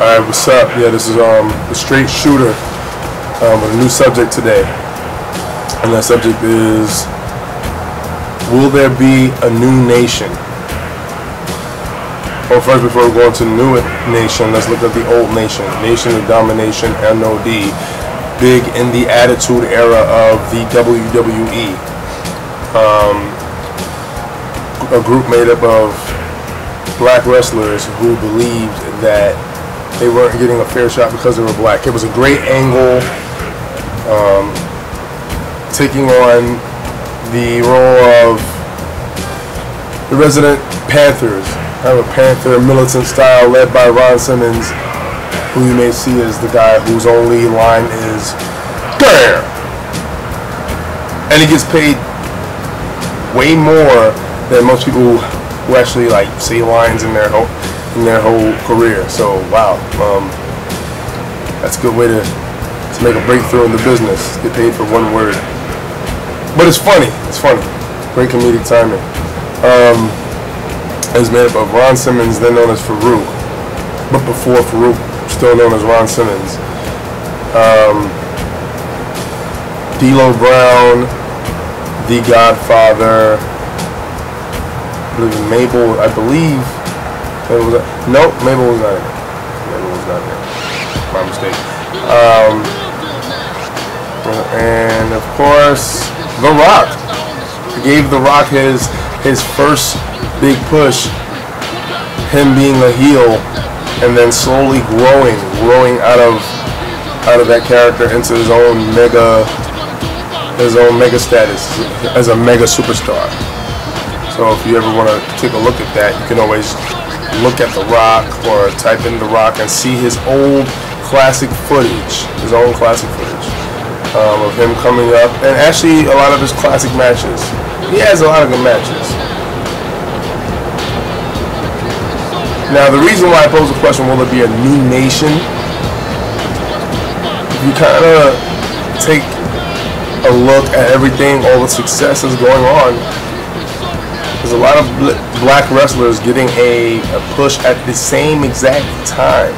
Alright, what's up? Yeah, this is the straight shooter with a new subject today. And that subject is, will there be a new nation? Well, first, before we go into the new nation, let's look at the old nation. Nation of Domination, NOD. Big in the Attitude Era of the WWE. A group made up of black wrestlers who believed that they weren't getting a fair shot because they were black. It was a great angle, taking on the role of the resident Panthers. Kind of a Panther militant style led by Ron Simmons, who you may see as the guy whose only line is "damn," and he gets paid way more than most people who actually like say lines in their whole career. So wow, that's a good way to make a breakthrough in the business. Get paid for one word, but it's funny. It's funny. Great comedic timing. It's made up of Ron Simmons, then known as Farouk, but before Farouk, still known as Ron Simmons. D'Lo Brown, The Godfather, Mabel, I believe. Nope, Mabel was not in it. Mabel was not there. My mistake. And of course, The Rock. Gave The Rock his first big push. Him being a heel, and then slowly growing out of that character into his own mega status as a mega superstar. So if you ever want to take a look at that, you can always look at The Rock or type in The Rock and see his old classic footage, of him coming up, and actually a lot of his classic matches. He has a lot of good matches. Now, the reason why I pose the question, will there be a new nation? If you kind of take a look at everything, all the successes going on, there's a lot of black wrestlers getting a push at the same exact time.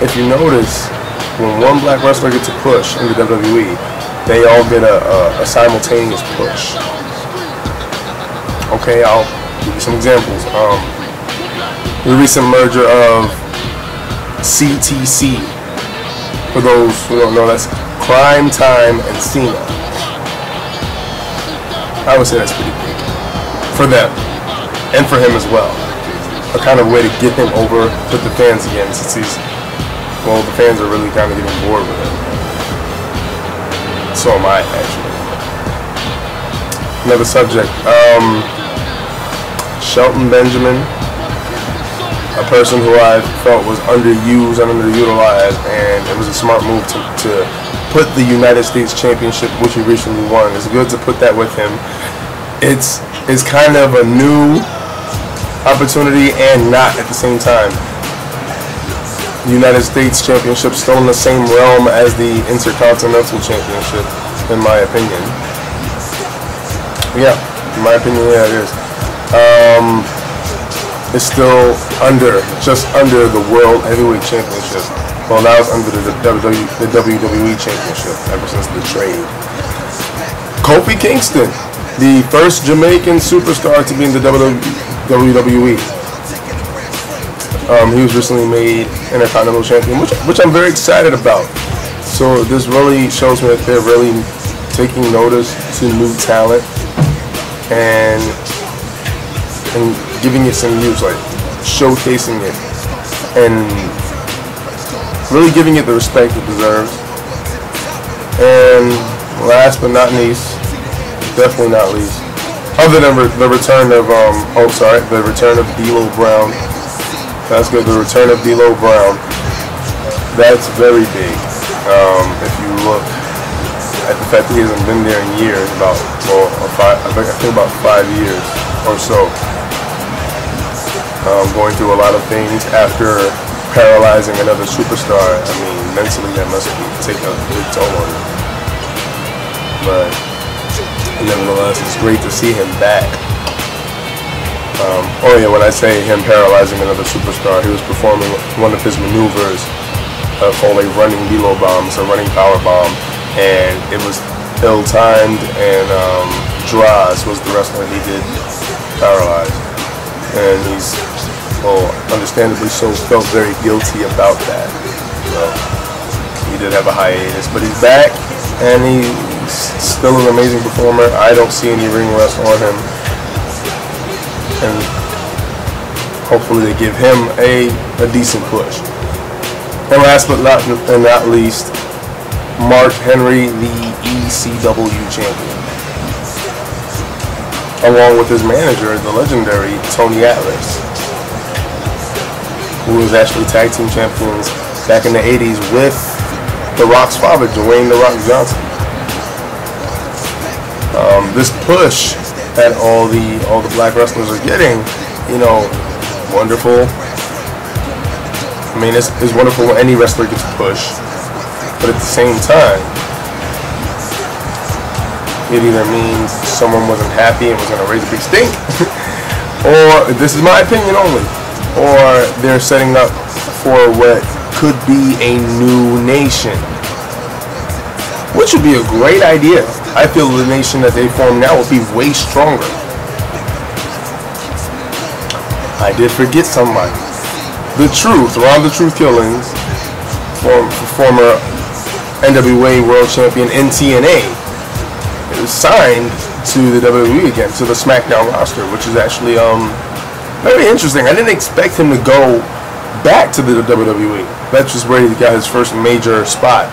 If you notice, when one black wrestler gets a push in the WWE, they all get a simultaneous push. Okay, I'll give you some examples. The recent merger of CTC, for those who don't know, that's Crime Time and Cena. I would say that's pretty big for them, and for him as well. A kind of way to get him over with the fans again, since the fans are really kind of getting bored with him. So am I, actually. Another subject. Shelton Benjamin, a person who I felt was underused and underutilized, and it was a smart move to put the United States Championship, which he recently won. It's good to put that with him. It's kind of a new opportunity and not at the same time. The United States Championship still in the same realm as the Intercontinental Championship, in my opinion. Yeah, in my opinion, yeah, it is. It's still just under the World Heavyweight Championship. Well, now it's under the WWE Championship ever since the trade. Kofi Kingston, the first Jamaican superstar to be in the WWE. He was recently made Intercontinental Champion, which I'm very excited about. So this really shows me that they're really taking notice to new talent and giving it some use, like showcasing it and really giving it the respect it deserves. And last but not least, definitely not least, other than the return of the return of D'Lo Brown. That's good. The return of D'Lo Brown. That's very big. If you look at the fact that he hasn't been there in years, I think about 5 years or so. Going through a lot of things after paralyzing another superstar. I mean, mentally that must take a big toll on him. But nevertheless, it's great to see him back. Oh yeah, when I say him paralyzing another superstar, he was performing one of his maneuvers called a running below bomb, so running power bomb, and it was ill-timed, and Droz was the wrestler he did paralyze, and he's, well, understandably so, felt very guilty about that. So he did have a hiatus, but he's back, and he's still an amazing performer. I don't see any ring rust on him, and hopefully they give him a decent push. And last but not least, Mark Henry, the ECW champion, along with his manager, the legendary Tony Atlas, who was actually tag team champions back in the 80s with The Rock's father, Dwayne "The Rock" Johnson. This push that all the black wrestlers are getting, you know, wonderful. I mean, it's wonderful when any wrestler gets pushed, but at the same time, it either means someone wasn't happy and was going to raise a big stink, or, this is my opinion only, or they're setting up for what could be a new nation, which would be a great idea. I feel the nation that they form now will be way stronger. I did forget somebody. The Truth, Ron the Truth Killings, former NWA World Champion in TNA, is signed to the WWE again, to the SmackDown roster, which is actually very interesting. I didn't expect him to go back to the WWE. That's just where he got his first major spot.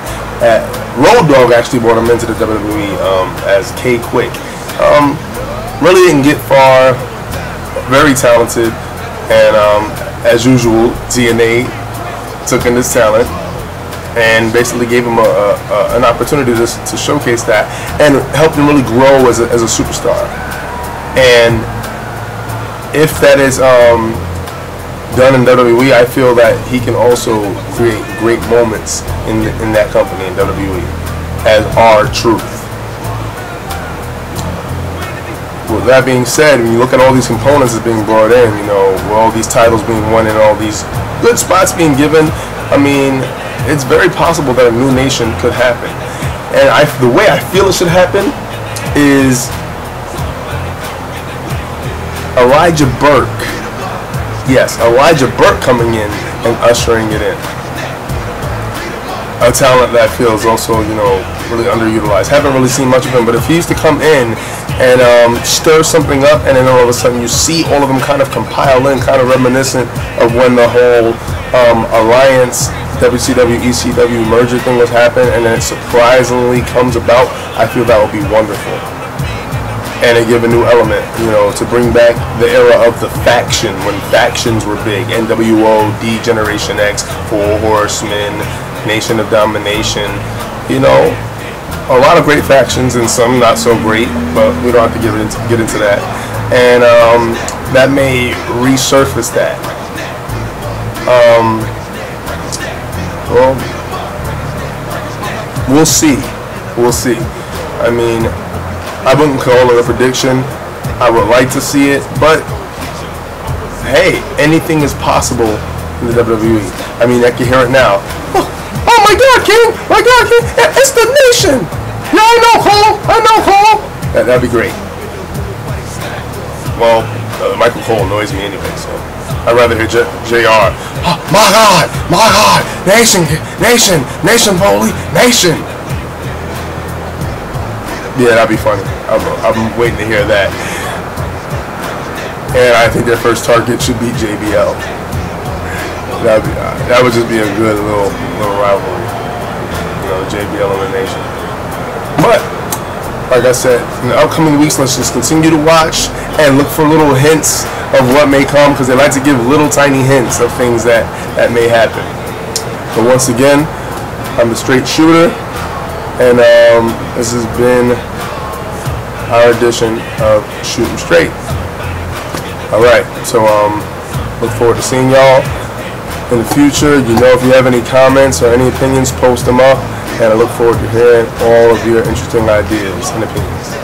Road Dogg actually brought him into the WWE as K-Quick. Really didn't get far. Very talented, and as usual, TNA took in his talent and basically gave him an opportunity to showcase that, and helped him really grow as a superstar. And if that is done in WWE, I feel that he can also create great moments in that company, in WWE, as R-Truth. With that being said, when you look at all these components that's being brought in, you know, with all these titles being won and all these good spots being given, I mean, it's very possible that a new nation could happen. And the way I feel it should happen is Elijah Burke. Yes, Elijah Burke coming in and ushering it in. A talent that I feel is also, you know, really underutilized. Haven't really seen much of him, but if he used to come in and stir something up, and then all of a sudden you see all of them kind of compile in, kind of reminiscent of when the whole Alliance WCW ECW merger thing was happening, and then it surprisingly comes about, I feel that would be wonderful. And it give a new element, you know, to bring back the era of the faction, when factions were big. NWO, D-Generation X, Four Horsemen, Nation of Domination, you know, a lot of great factions and some not so great, but we don't have to get into that. And that may resurface that. Well, we'll see. We'll see. I mean, I wouldn't call it a prediction. I would like to see it, but hey, anything is possible in the WWE. I mean, I can hear it now. Oh my God, King! My God, King! It's the nation! Yeah, I know, Cole! I know, Cole! That'd be great. Well, Michael Cole annoys me anyway, so I'd rather hear JR. Oh, my God! My God! Nation! Nation! Nation, Foley! Nation! Yeah, that'd be funny. I'm waiting to hear that. And I think their first target should be JBL. That would just be a good little rivalry. You know, JBL and the Nation. But, like I said, in the upcoming weeks, let's just continue to watch and look for little hints of what may come, because they like to give little tiny hints of things that may happen. But once again, I'm the Straight Shooter, and this has been our edition of Shooting Straight. Alright, so look forward to seeing y'all in the future. You know, if you have any comments or any opinions, post them up, and I look forward to hearing all of your interesting ideas and opinions.